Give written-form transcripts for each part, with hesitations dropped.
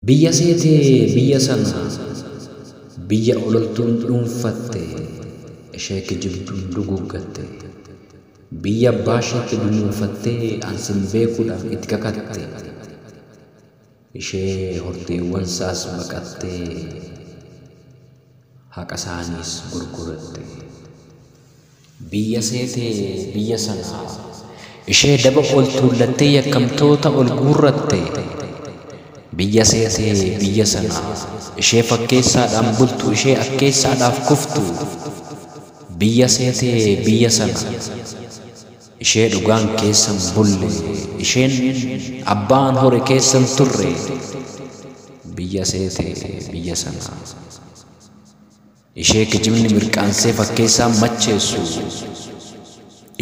Biyya seetee biyya sana biyya ololtuun dhuunfatte ishee kijibduun duguggatte biyya abbaa isheetti dunuunfattee ansin beekuudhaan itti kakatte ishee horteewwan isaas baqattee haqa isaaniis gurguratte. Biyya seetee biyya sana ishee daba ol tuullattee yakkamtoota ol guurratte. Biyya seetee biyya sana ishee fakkeessaadhaan bultu ishee akkeessaadhaaf kuftu. Biyya seetee biyya sana ishee dhugaan keessan bulle isheen abbaan hore keessan turre. Biyya seetee biyya sana ishee kijibni mirqaansee fakkeessaan macheessu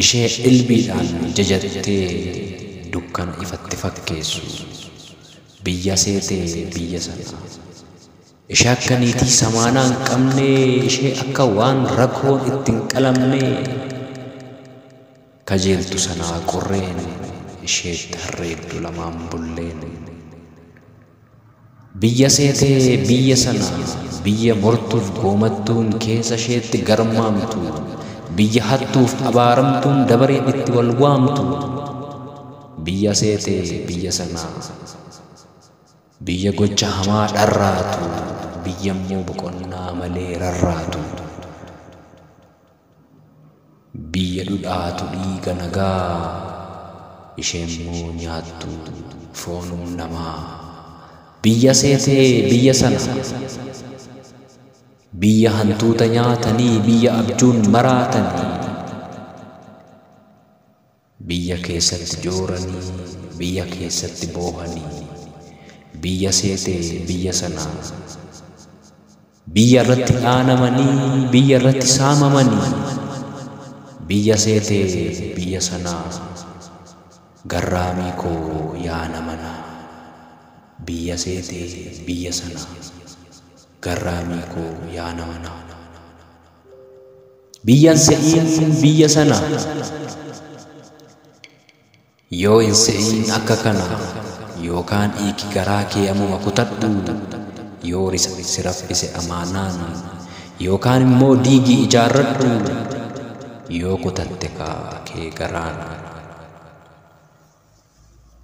ishee ilbiidhaan jajattee dukkana ifatti fakkeessu. Biyya seetee biyya sana ishee akka niitii samaanaa hin qabne ishee akka waan rakkoon ittiin qalamne kajeeltu sanaa qorreen isheetti harreeddu lamaan bulleen. Biyya seetee biyya sana biyya mortuuf goomattuun keessa isheetti garmaamtu biyya hattuuf abaaramtuun dabareen itti wal waamtu. Biyya seetee biyya sana biyya gocha hamaa dharraatu biyya immoo boqonnaa malee rarraatu. Biyya dhudhaatu dhiiga nagaa ishee immoo nyaattu foonum namaa. Biyya seetee biyya sana biyya hantuuta nyaatanii biyya abjuun maraatanii biyya keessatti jooranii biyya keessatti boohanii. Biyya seetee biyya sana biyya irratti dhaanamanii biyya irratti saamamanii. Biyya seetee biyya sana garraamii koo yaa namana. Biyya seetee biyya sana garraamii koo yaa namana. Biyyan se'iin biyya sana yoo hin se'iin akka kana yookaan dhiigi garaa kee ammuma kutadhu yoo si raffise amaanaan yookaan immoo diigii ijaarradhu yoo kutatte kaa kee garaan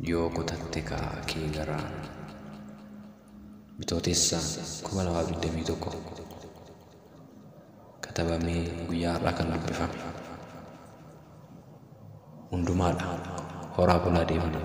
yoo kutatte kaa kee garaan. Bitootessa 2021 katabamee guyyaa har'aa kan dubbifame hundumaadha. Horaa bulaa deemanii.